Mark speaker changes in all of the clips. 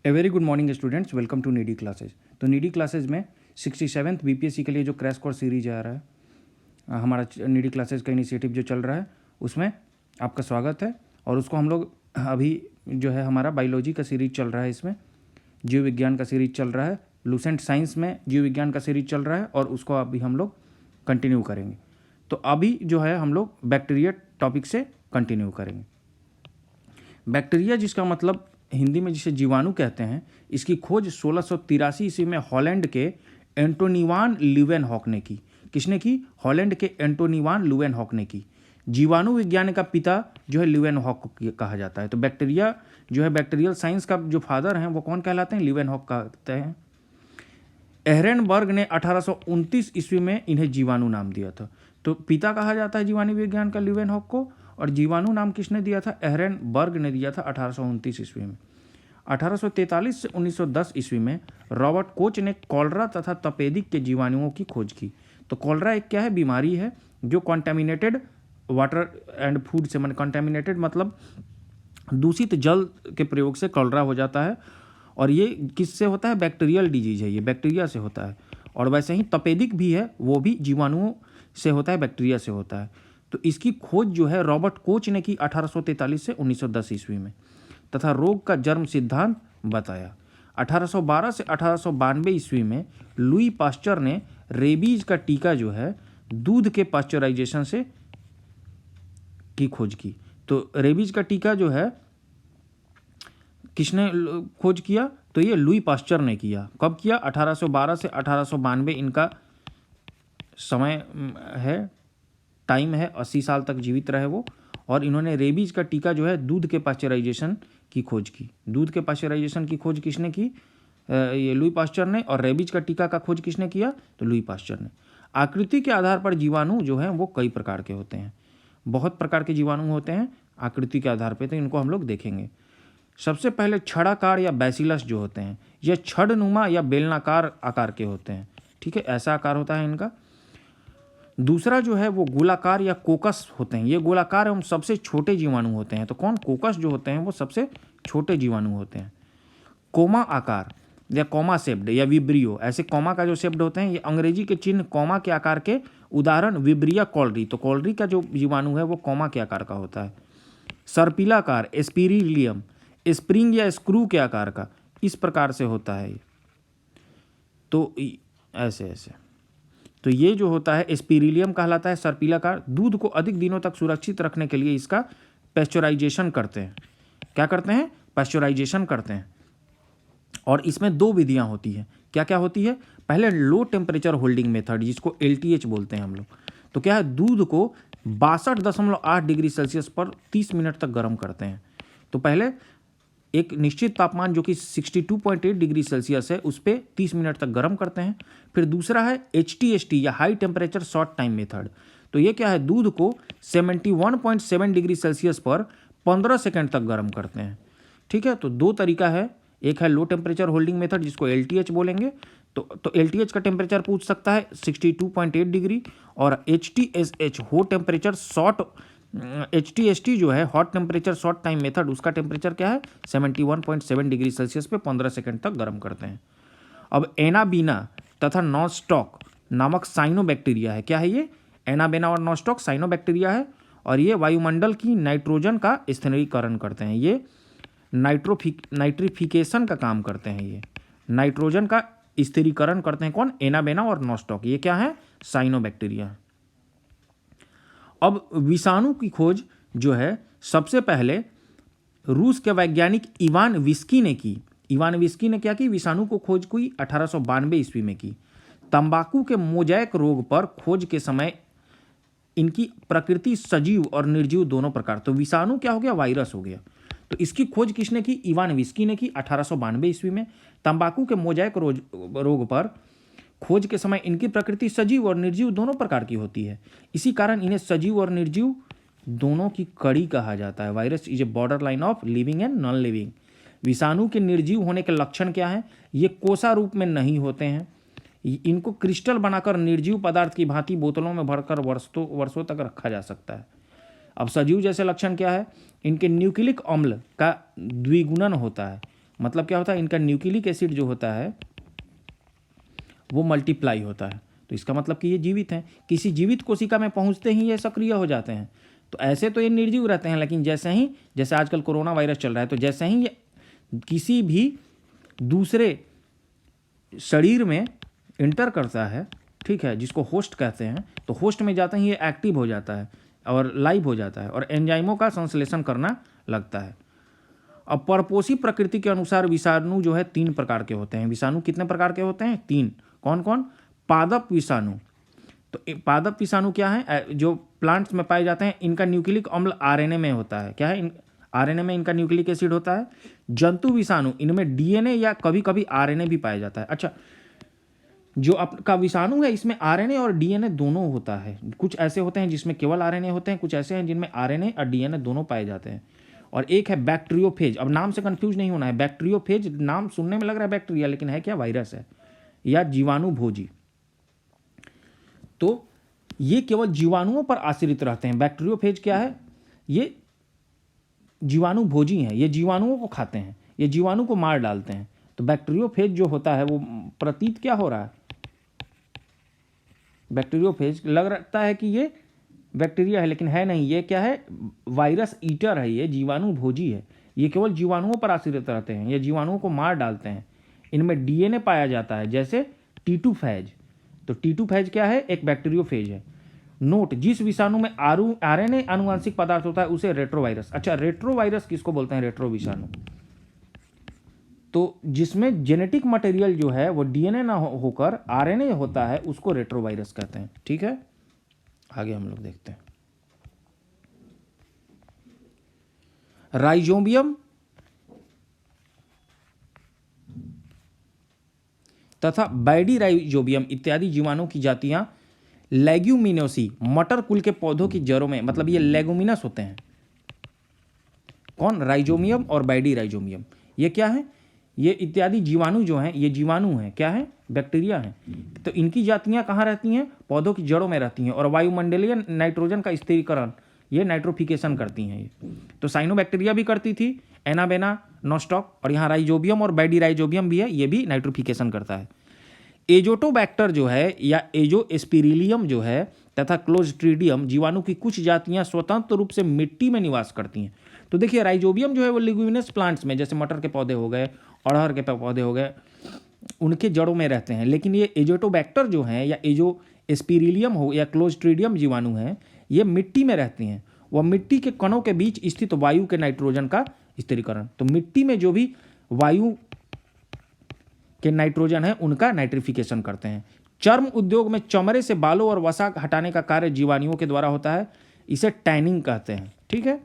Speaker 1: A very good morning students, welcome to Needy classes. तो Needy classes में 67th BPSC के लिए जो क्रैश कोर्स सीरीज आ रहा है, हमारा नीडी क्लासेज का इनिशिएटिव जो चल रहा है उसमें आपका स्वागत है। और उसको हम लोग अभी जो है हमारा बायोलॉजी का सीरीज चल रहा है, इसमें जीव विज्ञान का सीरीज चल रहा है, लूसेंट साइंस में जीव विज्ञान का सीरीज चल रहा है और उसको अभी हम लोग कंटिन्यू करेंगे। तो अभी जो है हम लोग बैक्टीरिया टॉपिक से कंटिन्यू करेंगे। बैक्टीरिया जिसका मतलब हिंदी में जिसे जीवाणु कहते हैं, इसकी खोज 1683 ईस्वी में हॉलैंड के एंटोनी वान लीeuwenhoek ने की। किसने की? हॉलैंड के एंटोनी वान लीeuwenhoek ने की। जीवाणु विज्ञान का पिता जो है लीeuwenhoek को कहा जाता है। तो बैक्टीरिया जो है, बैक्टीरियल साइंस का जो फादर हैं वो कौन कहलाते हैं? लीeuwenhoek कहते हैं। एहरेनबर्ग ने 1829 ईस्वी में इन्हें जीवाणु नाम दिया था। तो पिता कहा जाता है जीवाणु विज्ञान का लीeuwenhoek को, और जीवाणु नाम किसने दिया था? एहरेनबर्ग ने दिया था 1829 ईस्वी में। 1843 से 1910 ईस्वी में रॉबर्ट कोच ने कॉलरा तथा तपेदिक के जीवाणुओं की खोज की। तो कॉलरा एक क्या है? बीमारी है जो कॉन्टेमिनेटेड वाटर एंड फूड से, मतलब कॉन्टेमिनेटेड मतलब दूषित जल के प्रयोग से कॉलरा हो जाता है। और ये किससे होता है? बैक्टीरियल डिजीज है, ये बैक्टीरिया से होता है। और वैसे ही तपेदिक भी है, वो भी जीवाणुओं से होता है, बैक्टीरिया से होता है। तो इसकी खोज जो है रॉबर्ट कोच ने की 1843 से 1910 ईस्वी में, तथा रोग का जन्म सिद्धांत बताया। 1812 से 1892 ईस्वी में लुई पास्चर ने रेबीज का टीका जो है दूध के पास्चराइजेशन से की खोज की। तो रेबीज का टीका जो है किसने खोज किया? तो ये लुई पास्चर ने किया। कब किया? 1812 से 1892 इनका समय है, टाइम है, 80 साल तक जीवित रहे वो। और इन्होंने रेबीज का टीका जो है दूध के पास्चराइजेशन की खोज की। दूध के पास्चराइजेशन की खोज किसने की? ये लुई पास्चर ने। और रेबीज का टीका का खोज किसने किया? तो लुई पास्चर ने। आकृति के आधार पर जीवाणु जो हैं वो कई प्रकार के होते हैं, बहुत प्रकार के जीवाणु होते हैं आकृति के आधार पर। तो इनको हम लोग देखेंगे। सबसे पहले छड़ाकार या बैसिलस जो होते हैं, यह छड़नुमा या बेलनाकार आकार के होते हैं। ठीक है, ऐसा आकार होता है इनका। दूसरा जो है वो गोलाकार या कोकस होते हैं। ये गोलाकार एवं सबसे छोटे जीवाणु होते हैं। तो कौन? कोकस जो होते हैं वो सबसे छोटे जीवाणु होते हैं। कोमा आकार या कॉमा शेप्ड या विब्रियो, ऐसे कॉमा का जो शेप्ड होते हैं, ये अंग्रेजी के चिन्ह कॉमा के आकार के उदाहरण विब्रिया कॉलरी। तो कॉलरी का जो जीवाणु है वो कॉमा के आकार का होता है। सर्पिलाकार एस्पिरिलियम, स्प्रिंग या स्क्रू के आकार का, इस प्रकार से होता है। तो ऐसे ऐसे तो ये जो होता है एस्पिरिलियम कहलाता है, सर्पिलाकार। दूध को अधिक दिनों तक सुरक्षित रखने के लिए इसका पैस्चराइजेशन करते हैं। क्या करते हैं? पैस्चराइजेशन करते हैं। और इसमें दो विधियां होती हैं। क्या क्या होती है? पहले लो टेम्परेचर होल्डिंग मेथड, जिसको LTH बोलते हैं हम लोग। तो क्या है? दूध को 62.8 डिग्री सेल्सियस पर 30 मिनट तक गर्म करते हैं। तो पहले एक निश्चित तापमान जो कि 62.8 डिग्री सेल्सियस है उस पर 30 मिनट तक गर्म करते हैं। फिर दूसरा है HTST या high temperature short time method. तो ये क्या है? दूध को 71.7 डिग्री सेल्सियस पर 15 सेकंड तक गर्म करते हैं। ठीक है, तो दो तरीका है। एक है लो टेम्परेचर होल्डिंग मेथड, जिसको LTH बोलेंगे। तो LTH का टेम्परेचर पूछ सकता है 62.8 डिग्री, और HTSH हो टेम्परेचर शॉर्ट, HTST जो है hot temperature short time method, उसका टेम्परेचर क्या है? 71.7 डिग्री सेल्सियस पे 15 सेकंड तक गर्म करते हैं। अब एनाबीना तथा नॉस्टॉक नामक साइनोबैक्टीरिया है। क्या है ये? एनाबेना और नॉस्टॉक साइनोबैक्टीरिया है, और ये वायुमंडल की नाइट्रोजन का स्थिरीकरण करते हैं। ये नाइट्रिफिकेशन का काम करते हैं। ये नाइट्रोजन का स्थिरीकरण करते हैं। कौन? एनाबेना और नॉस्टॉक। ये क्या है? साइनोबैक्टीरिया। अब विषाणु की खोज जो है सबसे पहले रूस के वैज्ञानिक इवान विस्की ने की। इवान विस्की ने क्या की? विषाणु को खोज की 1892 ईस्वी में की। तंबाकू के मोजैक रोग पर खोज के समय इनकी प्रकृति सजीव और निर्जीव दोनों प्रकार। तो विषाणु क्या हो गया? वायरस हो गया। तो इसकी खोज किसने की? इवान विस्की ने की 1892 ईस्वी में। तंबाकू के मोजैक रोग पर खोज के समय इनकी प्रकृति सजीव और निर्जीव दोनों प्रकार की होती है। इसी कारण इन्हें सजीव और निर्जीव दोनों की कड़ी कहा जाता है। Virus is a border line of living and non living. विषाणु के निर्जीव होने के लक्षण क्या हैं? ये कोसा रूप में नहीं होते हैं। इनको क्रिस्टल बनाकर निर्जीव पदार्थ की भांति बोतलों में भरकर वर्षों तक रखा जा सकता है। अब सजीव जैसे लक्षण क्या है? इनके न्यूक्लिक अम्ल का द्विगुणन होता है। मतलब क्या होता है, इनका न्यूक्लिक एसिड जो होता है वो मल्टीप्लाई होता है। तो इसका मतलब कि ये जीवित हैं। किसी जीवित कोशिका में पहुंचते ही ये सक्रिय हो जाते हैं। तो ऐसे तो ये निर्जीव रहते हैं, लेकिन जैसे आजकल कोरोना वायरस चल रहा है, तो जैसे ही ये किसी भी दूसरे शरीर में इंटर करता है, ठीक है, जिसको होस्ट कहते हैं, तो होस्ट में जाते ही ये एक्टिव हो जाता है और लाइव हो जाता है और एंजाइमों का संश्लेषण करना लगता है। अब परपोषी प्रकृति के अनुसार विषाणु जो है 3 प्रकार के होते हैं। विषाणु कितने प्रकार के होते हैं? 3। कौन कौन? पादप विषाणु। तो पादप विषाणु क्या है? जो प्लांट्स में पाए जाते हैं, इनका न्यूक्लिक अम्ल आरएनए में होता है। क्या है? आरएनए में इनका न्यूक्लिक एसिड होता है। जंतु विषाणु, इनमें डीएनए या कभी कभी आरएनए भी पाया जाता है। अच्छा, जो आपका विषाणु है इसमें आरएनए और डीएनए दोनों होता है। कुछ ऐसे होते हैं जिसमें केवल आरएनए होते हैं, कुछ ऐसे हैं जिनमें आरएनए और डीएनए दोनों पाए जाते हैं। और एक है बैक्टीरियोफेज। अब नाम से कंफ्यूज नहीं होना है। बैक्टीरियोफेज नाम सुनने में लग रहा है बैक्टीरिया, लेकिन है क्या? वायरस है या जीवाणु भोजी। तो ये केवल जीवाणुओं पर आश्रित रहते हैं। बैक्टीरियोफेज क्या है? ये जीवाणु भोजी हैं, ये जीवाणुओं को खाते हैं, ये जीवाणु को मार डालते हैं। तो बैक्टीरियोफेज जो होता है वो प्रतीत क्या हो रहा है? बैक्टीरियोफेज लगता है कि ये बैक्टीरिया है, लेकिन है नहीं। ये क्या है? वायरस ईटर है, ये जीवाणु भोजी है। ये केवल जीवाणुओं पर आश्रित रहते हैं, ये जीवाणुओं को मार डालते हैं। इनमें डीएनए पाया जाता है, जैसे टीटूफेज। तो टीटूफेज क्या है? एक बैक्टीरियोफेज है। नोट, जिस विषाणु में आरएनए आनुवांशिक पदार्थ होता है उसे रेट्रोवायरस। अच्छा, रेट्रोवायरस किसको बोलते हैं? रेट्रो विषाणु। तो जिसमें जेनेटिक मटेरियल जो है वो डीएनए ना होकर आरएनए होता है, उसको रेट्रोवायरस कहते हैं। ठीक है, आगे हम लोग देखते हैं। राइजोबियम तथा बैडीराइजोबियम इत्यादि जीवाणु की जातियां लेग्यूमिनोसी, मटर कुल के पौधों की जड़ों में, मतलब ये लेगुमिनस होते हैं। कौन? राइजोबियम और बैडीराइजोबियम। ये क्या है? ये इत्यादि जीवाणु जो हैं, ये जीवाणु हैं, क्या है? बैक्टीरिया हैं। तो इनकी जातियां कहाँ रहती हैं? पौधों की जड़ों में रहती हैं। और वायुमंडलीय नाइट्रोजन का स्थिरीकरण, ये नाइट्रोफिकेशन करती हैं। ये तो साइनोबैक्टीरिया भी करती थी, एनाबेना, नॉस्टॉक, और यहाँ राइजोबियम और बैडीराइजोबियम भी है, ये भी नाइट्रोफिकेशन करता है। एजोटोबैक्टर जो है या एजोस्पिरिलियम जो है तथा क्लोस्ट्रीडियम जीवाणु की कुछ जातियां स्वतंत्र रूप से मिट्टी में निवास करती हैं। तो देखिए, राइजोबियम जो है वो लिग्यूमिनस प्लांट्स में, जैसे मटर के पौधे हो गए, अड़हर के पौधे हो गए, उनके जड़ों में रहते हैं। लेकिन ये एजोटोबैक्टर जो हैं या एजोस्पिरिलियम हो या क्लोस्ट्रीडियम जीवाणु हैं, ये मिट्टी में रहती हैं। वह मिट्टी के कणों के बीच स्थित वायु के नाइट्रोजन का स्थिरीकरण, तो मिट्टी में जो भी वायु के नाइट्रोजन है उनका नाइट्रिफिकेशन करते हैं। चर्म उद्योग में चमड़े से बालों और वसा हटाने का कार्य जीवाणुओं के द्वारा होता है, इसे टैनिंग कहते हैं। ठीक है।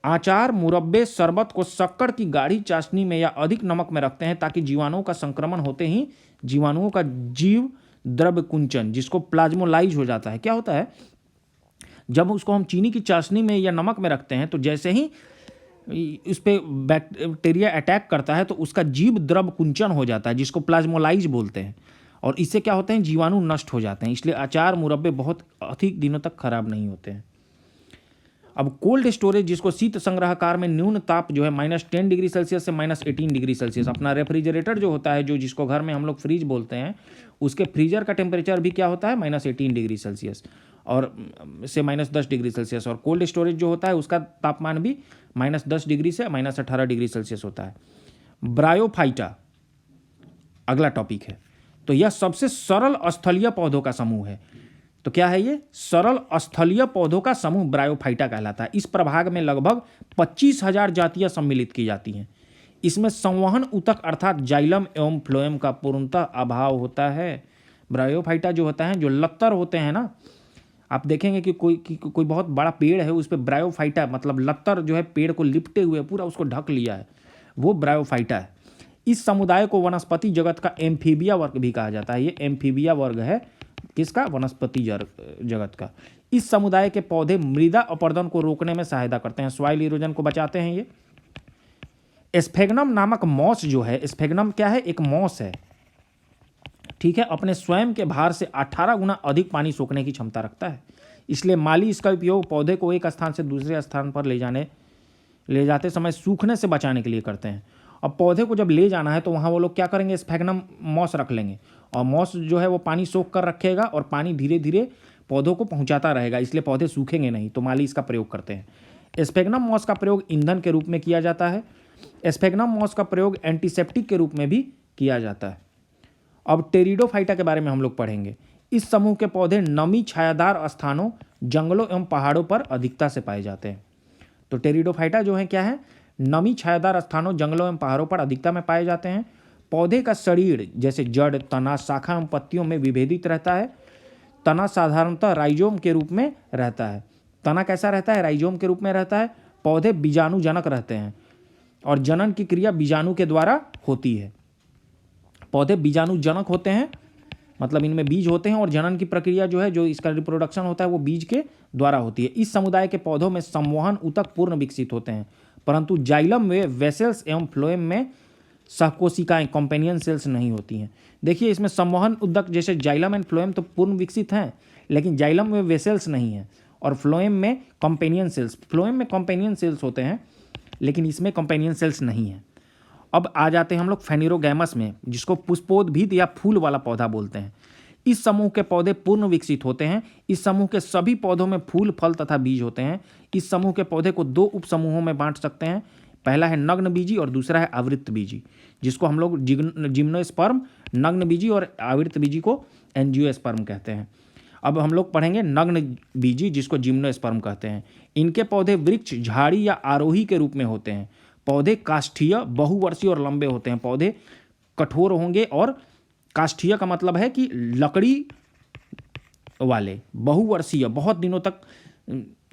Speaker 1: आचार, मुरब्बे, शरबत को शक्कर की गाढ़ी चाशनी में या अधिक नमक में रखते हैं ताकि जीवाणुओं का संक्रमण होते ही जीवाणुओं का जीव द्रव्य कुंचन, जिसको प्लाज्मोलाइज हो जाता है। क्या होता है? जब उसको हम चीनी की चाशनी में या नमक में रखते हैं तो जैसे ही उस पर बैक्टीरिया अटैक करता है तो उसका जीव द्रव्य कुंचन हो जाता है, जिसको प्लाज्मोलाइज बोलते हैं। और इससे क्या होते हैं? जीवाणु नष्ट हो जाते हैं। इसलिए अचार, मुरब्बे बहुत अधिक दिनों तक खराब नहीं होते हैं। अब कोल्ड स्टोरेज, जिसको शीत संग्रहकार में न्यून ताप जो है -10 डिग्री सेल्सियस से -18 डिग्री सेल्सियस, अपना रेफ्रिजरेटर जो होता है, जो जिसको घर में हम लोग फ्रिज बोलते हैं, उसके फ्रीजर का टेम्परेचर भी क्या होता है? -18 डिग्री सेल्सियस और से -10 डिग्री सेल्सियस। और कोल्ड स्टोरेज जो होता है उसका तापमान भी -10 डिग्री से -18 डिग्री सेल्सियस होता है। ब्रायोफाइटा अगला टॉपिक है। तो यह सबसे सरल स्थलीय पौधों का समूह है। तो क्या है ये? सरल स्थलीय पौधों का समूह ब्रायोफाइटा कहलाता है। इस प्रभाग में लगभग 25,000 जातियां सम्मिलित की जाती हैं। इसमें संवहन ऊतक अर्थात जाइलम एवं फ्लोएम का पूर्णतः अभाव होता है। ब्रायोफाइटा जो होता है, जो लत्तर होते हैं ना, आप देखेंगे कि कोई बहुत बड़ा पेड़ है, उस पर ब्रायोफाइटा मतलब लत्तर जो है पेड़ को लिपटे हुए पूरा उसको ढक लिया है, वो ब्रायोफाइटा है। इस समुदाय को वनस्पति जगत का एम्फीबिया वर्ग भी कहा जाता है। ये एम्फीबिया वर्ग है किसका? वनस्पति जगत का। इस समुदाय के पौधे मृदा अपरदन को रोकने में सहायता करते हैं, सॉइल इरोजन को बचाते हैं। ये स्फेग्नम नामक मॉस जो है, स्फेग्नम क्या है? एक मॉस है, ठीक है। अपने स्वयं के भार से 18 गुना अधिक पानी सोखने की क्षमता रखता है। इसलिए माली इसका उपयोग पौधे को एक स्थान से दूसरे स्थान पर ले जाते समय सूखने से बचाने के लिए करते हैं। अब पौधे को जब ले जाना है तो वहाँ वो लोग क्या करेंगे, स्फैग्नम मॉस रख लेंगे, और मॉस जो है वो पानी सोख कर रखेगा और पानी धीरे धीरे पौधों को पहुँचाता रहेगा, इसलिए पौधे सूखेंगे नहीं। तो माली इसका प्रयोग करते हैं। स्फैग्नम मॉस का प्रयोग ईंधन के रूप में किया जाता है। स्फैग्नम मॉस का प्रयोग एंटीसेप्टिक के रूप में भी किया जाता है। अब टेरिडोफाइटा के बारे में हम लोग पढ़ेंगे। इस समूह के पौधे नमी छायादार स्थानों, जंगलों एवं पहाड़ों पर अधिकता से पाए जाते हैं। तो टेरिडोफाइटा जो है क्या है, नमी छायादार स्थानों, जंगलों एवं पहाड़ों पर अधिकता में पाए जाते हैं। पौधे का शरीर जैसे जड़, तना, शाखा एवं पत्तियों में विभेदित रहता है। तना साधारणतः राइजोम के रूप में रहता है। तना कैसा रहता है, राइजोम के रूप में रहता है। पौधे बीजाणुजनक रहते हैं और जनन की क्रिया बीजाणु के द्वारा होती है। पौधे बीजाणुजनक होते हैं, मतलब इनमें बीज होते हैं, और जनन की प्रक्रिया जो है, जो इसका रिप्रोडक्शन होता है, वो बीज के द्वारा होती है। इस समुदाय के पौधों में संवहन ऊतक पूर्ण विकसित होते हैं, परंतु जाइलम में वेसल्स एवं फ्लोएम में सहकोशिकाएं, कॉम्पेनियन सेल्स नहीं होती हैं। देखिए इसमें संवहन ऊतक जैसे जाइलम एंड फ्लोएम तो पूर्ण विकसित हैं, लेकिन जाइलम में वेसल्स नहीं है, और फ्लोएम में कॉम्पेनियन सेल्स, फ्लोएम में कॉम्पेनियन सेल्स होते हैं, लेकिन इसमें कॉम्पेनियन सेल्स नहीं है। अब आ जाते हैं हम लोग फेनिरोगैमस में, जिसको पुष्पोद्भिद या फूल वाला पौधा बोलते हैं। इस समूह के पौधे पूर्ण विकसित होते हैं। इस समूह के सभी पौधों में फूल, फल तथा बीज होते हैं। इस समूह के पौधे को दो उप समूहों में बांट सकते हैं। पहला है नग्न बीजी और दूसरा है आवृत्त बीजी, जिसको हम लोग जिम्नोस्पर्म नग्न बीजी और आवृत्त बीजी को एंजियोस्पर्म कहते हैं। अब हम लोग पढ़ेंगे नग्न बीजी, जिसको जिम्नोस्पर्म कहते हैं। इनके पौधे वृक्ष, झाड़ी या आरोही के रूप में होते हैं। पौधे काष्ठीय, बहुवर्षीय और लंबे होते हैं। पौधे कठोर होंगे, और काष्ठीय का मतलब है कि लकड़ी वाले, बहुवर्षीय बहुत दिनों तक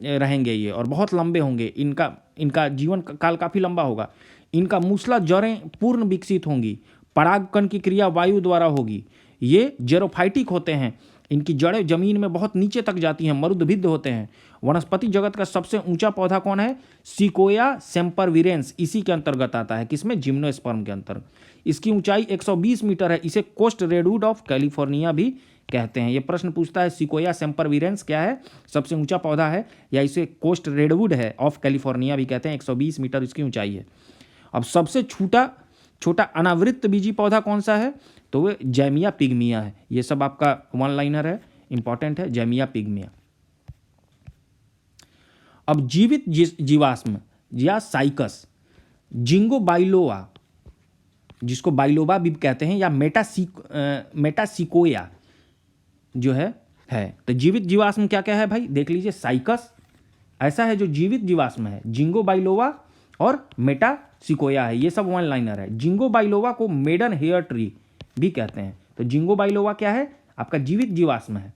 Speaker 1: रहेंगे ये, और बहुत लंबे होंगे। इनका जीवन काल काफ़ी लंबा होगा। इनका मूसला जड़ें पूर्ण विकसित होंगी। परागकण की क्रिया वायु द्वारा होगी। ये जेरोफाइटिक होते हैं। इनकी जड़ें जमीन में बहुत नीचे तक जाती हैं, मरुदभिद्ध होते हैं। वनस्पति जगत का सबसे ऊंचा पौधा कौन है, सिकोया सेम्परविरेंस, इसी के अंतर्गत आता है। किसमें, जिम्नोस्पर्म के अंतर्गत। इसकी ऊंचाई 120 मीटर है। इसे कोस्ट रेडवुड ऑफ कैलिफोर्निया भी कहते हैं। ये प्रश्न पूछता है सिकोया सेम्परविरेंस क्या है, सबसे ऊंचा पौधा है, या इसे कोस्ट रेडवुड है ऑफ कैलिफोर्निया भी कहते हैं। 120 मीटर इसकी ऊंचाई है। अब सबसे छोटा अनावृत्त बीजी पौधा कौन सा है, तो वो जैमिया पिग्मिया है। ये सब आपका वन लाइनर है, इंपॉर्टेंट है, जैमिया पिग्मिया। अब जीवित जीवाश्म या साइकस, जिंगो बाइलोवा, जिसको बाइलोबा भी कहते हैं, या मेटासिकोया जो है। तो जीवित जीवाश्म क्या क्या है भाई, देख लीजिए। साइकस ऐसा है जो जीवित जीवाश्म है, जिंगो बाइलोवा और मेटासिकोया है। ये सब वन लाइनर है। जिंगो बाइलोवा को मेडन हेयर ट्री भी कहते हैं। तो जिंगो बाइलोवा क्या है, आपका जीवित जीवाश्म है,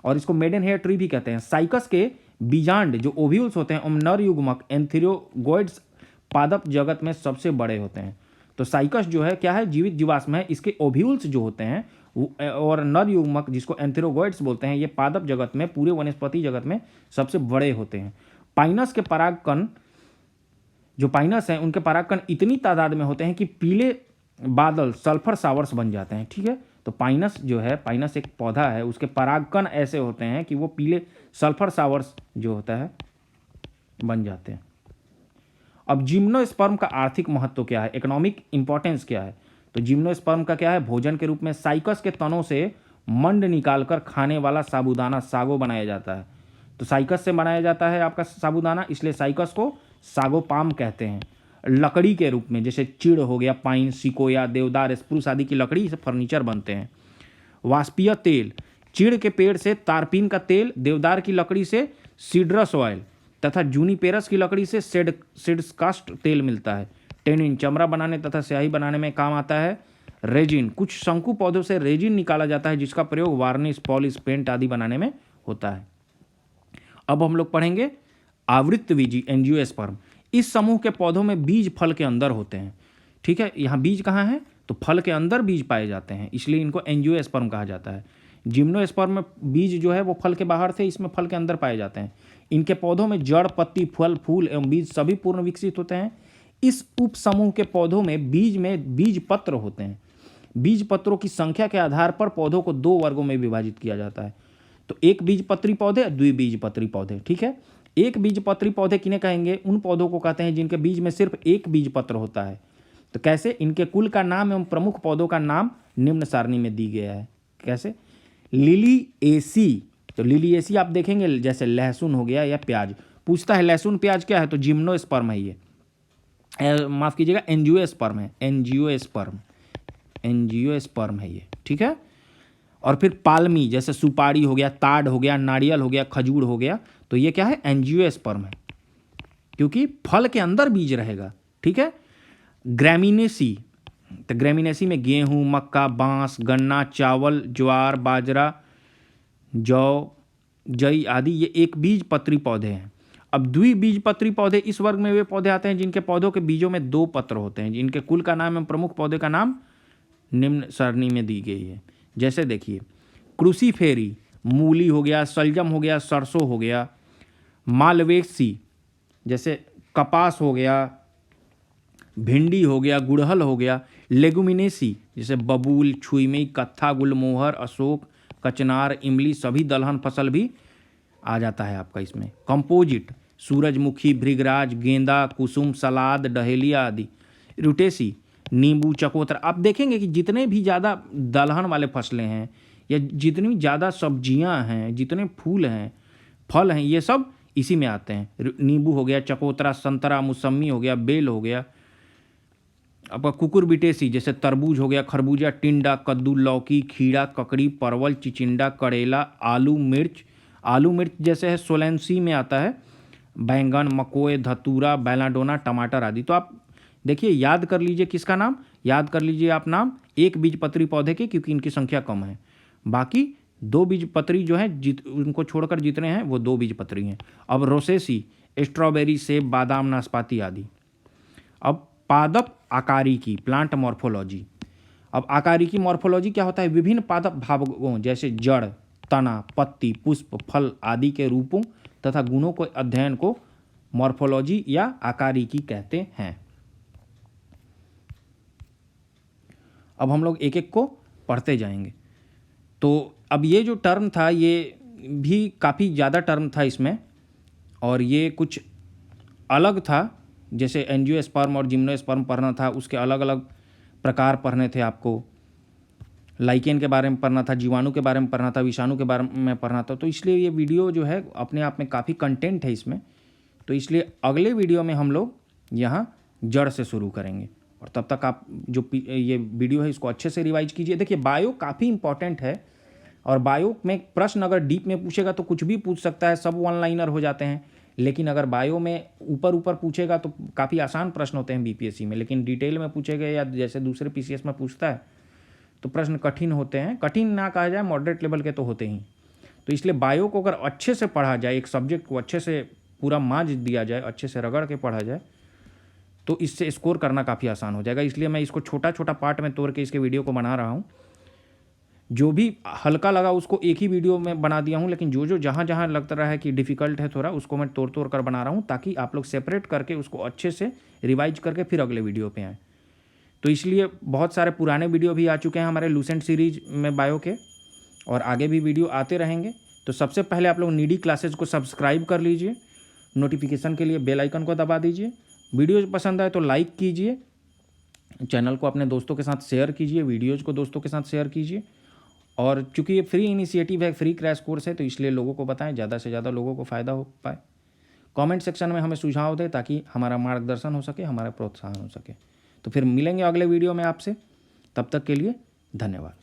Speaker 1: और इसको मेडन हेयर ट्री भी कहते हैं। साइकस के बीजांड जो ओव्यूल्स होते हैं, नर युग्मक एंथेरियोगोइड्स पादप जगत में सबसे बड़े होते हैं। तो साइकस जो है क्या है, जीवित जीवाश्म है। इसके ओव्यूल्स जो होते हैं और नर युग्मक, जिसको एंथेरियोगोइड्स बोलते हैं, ये पादप जगत में, पूरे वनस्पति जगत में सबसे बड़े होते हैं। पाइनस के परागकण, जो पाइनस हैं, उनके परागकण इतनी तादाद में होते हैं कि पीले बादल सल्फर शावर्स बन जाते हैं। ठीक है, तो पाइनस जो है, पाइनस एक पौधा है, उसके परागकण ऐसे होते हैं कि वो पीले सल्फर शावर्स जो होता है बन जाते हैं। अब जिम्नोस्पर्म का आर्थिक महत्व क्या है, इकोनॉमिक इंपॉर्टेंस क्या है, तो जिम्नोस्पर्म का क्या है, भोजन के रूप में साइकस के तनों से मंड निकालकर खाने वाला साबूदाना सागो बनाया जाता है। तो साइकस से बनाया जाता है आपका साबूदाना, इसलिए साइकस को सागो पाम कहते हैं। लकड़ी के रूप में, जैसे चिड़ हो गया, पाइन, सिकोया, देवदार, स्प्रूस आदि की लकड़ी से फर्नीचर बनते हैं। वाष्पीय तेल, चिड़ के पेड़ से तारपीन का तेल, देवदार की लकड़ी से सीड्रस ऑयल तथा जूनिपेरस की लकड़ी से सीड्सकास्ट तेल मिलता है। टेनिन, चमड़ा बनाने तथा स्याही बनाने में काम आता है। रेजिन, कुछ शंकु पौधों से रेजिन निकाला जाता है, जिसका प्रयोग वार्निश, पॉलिश, पेंट आदि बनाने में होता है। अब हम लोग पढ़ेंगे आवृत्त बीजी एंजियोस्पर्म। इस समूह के पौधों में बीज फल के अंदर होते हैं। ठीक है, यहाँ बीज कहाँ है, तो फल के अंदर बीज पाए जाते हैं, इसलिए इनको एंजियोस्पर्म कहा जाता है। जिम्नोस्पर्म में बीज जो है वो फल के बाहर थे, इसमें फल के अंदर पाए जाते हैं। इनके पौधों में जड़, पत्ती, फल, फूल एवं बीज सभी पूर्ण विकसित होते हैं। इस उप समूह के पौधों में बीज पत्र होते हैं। बीज पत्रों की संख्या के आधार पर पौधों को दो वर्गों में विभाजित किया जाता है। तो एक बीजपत्री पौधे, द्विबीजपत्री पौधे। ठीक है, एक बीजपत्री पौधे किन्हें कहेंगे, उन पौधों को कहते हैं जिनके बीज में सिर्फ एक बीज पत्र होता है। तो कैसे, इनके कुल का नाम एवं प्रमुख पौधों का नाम निम्न सारणी में दी गया है। कैसे, लिलिएसी, तो लिलिएसी आप देखेंगे जैसे लहसुन हो गया या प्याज, पूछता है लहसुन प्याज क्या है, तो जिम्नोस्पर्म है ये, माफ कीजिएगा एंजियोस्पर्म है, एंजियोस्पर्म है ये, ठीक है। और फिर पाल्मी, जैसे सुपारी हो गया, ताड़ हो गया, नारियल हो गया, खजूर हो गया, तो ये क्या है, एंजियोस्पर्म है, क्योंकि फल के अंदर बीज रहेगा, ठीक है। ग्रामिनेसी, तो ग्रामिनेसी में गेहूं, मक्का, बांस, गन्ना, चावल, ज्वार, बाजरा, जौ, जई आदि ये एक बीज पत्री पौधे हैं। अब द्विबीजपत्री पौधे इस वर्ग में वे पौधे आते हैं जिनके पौधों के बीजों में 2 पत्र होते हैं, जिनके कुल का नाम एवं प्रमुख पौधे का नाम निम्न सरणी में दी गई है। जैसे देखिए, क्रूसीफेरी, मूली हो गया, सलजम हो गया, सरसों हो गया, मालवेसी जैसे कपास हो गया, भिंडी हो गया, गुड़हल हो गया, लेगुमिनेसी जैसे बबूल, छुईमई, कत्था, गुलमोहर, अशोक, कचनार, इमली, सभी दलहन फसल भी आ जाता है आपका इसमें। कंपोजिट, सूरजमुखी, भृगराज, गेंदा, कुसुम, सलाद, डहेलिया आदि। रुटेसी, नींबू, चकोतरा। आप देखेंगे कि जितने भी ज़्यादा दलहन वाले फसलें हैं या जितनी ज़्यादा सब्जियां हैं, जितने फूल हैं, फल हैं, ये सब इसी में आते हैं। नींबू हो गया, चकोतरा, संतरा, मौसम्मी हो गया, बेल हो गया, आपका कुकुरबिटेसी जैसे तरबूज हो गया, खरबूजा, टिंडा, कद्दू, लौकी, खीरा, ककड़ी, परवल, चिचिंडा, करेला, आलू, मिर्च। आलू मिर्च जैसे है सोलेंसी में आता है, बैंगन, मकोए, धतूरा, बेलाडोना, टमाटर आदि। तो आप देखिए, याद कर लीजिए किसका नाम, याद कर लीजिए आप नाम एक बीजपत्री पौधे के, क्योंकि इनकी संख्या कम है। बाकी 2 बीजपत्री जो हैं उनको छोड़कर जितने हैं वो 2 बीजपत्री हैं। अब रोसेसी, स्ट्रॉबेरी, सेब, बादाम, नाशपाती आदि। अब पादप आकारिकी, प्लांट मॉर्फोलॉजी। अब आकारिकी मॉर्फोलॉजी क्या होता है, विभिन्न पादप भागों जैसे जड़, तना, पत्ती, पुष्प, फल आदि के रूपों तथा गुणों को अध्ययन को मॉर्फोलॉजी या आकारिकी कहते हैं। अब हम लोग एक एक को पढ़ते जाएंगे। तो अब ये जो टर्म था ये भी काफ़ी ज़्यादा टर्म था इसमें, और ये कुछ अलग था, जैसे एंजियोस्पर्म और जिम्नोस्पर्म पढ़ना था, उसके अलग अलग प्रकार पढ़ने थे आपको, लाइकेन के बारे में पढ़ना था, जीवाणु के बारे में पढ़ना था, विषाणु के बारे में पढ़ना था। तो इसलिए ये वीडियो जो है अपने आप में काफ़ी कंटेंट है इसमें, तो इसलिए अगले वीडियो में हम लोग यहाँ जड़ से शुरू करेंगे। और तब तक आप जो ये वीडियो है इसको अच्छे से रिवाइज कीजिए। देखिए, बायो काफ़ी इंपॉर्टेंट है, और बायो में प्रश्न अगर डीप में पूछेगा तो कुछ भी पूछ सकता है, सब वन लाइनर हो जाते हैं। लेकिन अगर बायो में ऊपर ऊपर पूछेगा तो काफ़ी आसान प्रश्न होते हैं बीपीएससी में, लेकिन डिटेल में पूछेगा या जैसे दूसरे पीसीएस में पूछता है तो प्रश्न कठिन होते हैं। कठिन ना कहा जाए, मॉडरेट लेवल के तो होते ही। तो इसलिए बायो को अगर अच्छे से पढ़ा जाए, एक सब्जेक्ट को अच्छे से पूरा मांझ दिया जाए, अच्छे से रगड़ के पढ़ा जाए, तो इससे स्कोर करना काफ़ी आसान हो जाएगा। इसलिए मैं इसको छोटा छोटा पार्ट में तोड़ के इसके वीडियो को बना रहा हूँ। जो भी हल्का लगा उसको एक ही वीडियो में बना दिया हूँ, लेकिन जो जहाँ जहाँ लगता रहा है कि डिफ़िकल्ट है थोड़ा, उसको मैं तोड़ तोड़ कर बना रहा हूँ, ताकि आप लोग सेपरेट करके उसको अच्छे से रिवाइज करके फिर अगले वीडियो पे आएँ। तो इसलिए बहुत सारे पुराने वीडियो भी आ चुके हैं हमारे लूसेंट सीरीज में बायो के, और आगे भी वीडियो आते रहेंगे। तो सबसे पहले आप लोग नीडी क्लासेज को सब्सक्राइब कर लीजिए, नोटिफिकेशन के लिए बेल आइकन को दबा दीजिए। वीडियो पसंद आए तो लाइक कीजिए, चैनल को अपने दोस्तों के साथ शेयर कीजिए, वीडियोज़ को दोस्तों के साथ शेयर कीजिए। और चूंकि ये फ्री इनिशिएटिव है, फ्री क्रैश कोर्स है, तो इसलिए लोगों को बताएं, ज़्यादा से ज़्यादा लोगों को फ़ायदा हो पाए। कमेंट सेक्शन में हमें सुझाव दें ताकि हमारा मार्गदर्शन हो सके, हमारा प्रोत्साहन हो सके। तो फिर मिलेंगे अगले वीडियो में आपसे, तब तक के लिए धन्यवाद।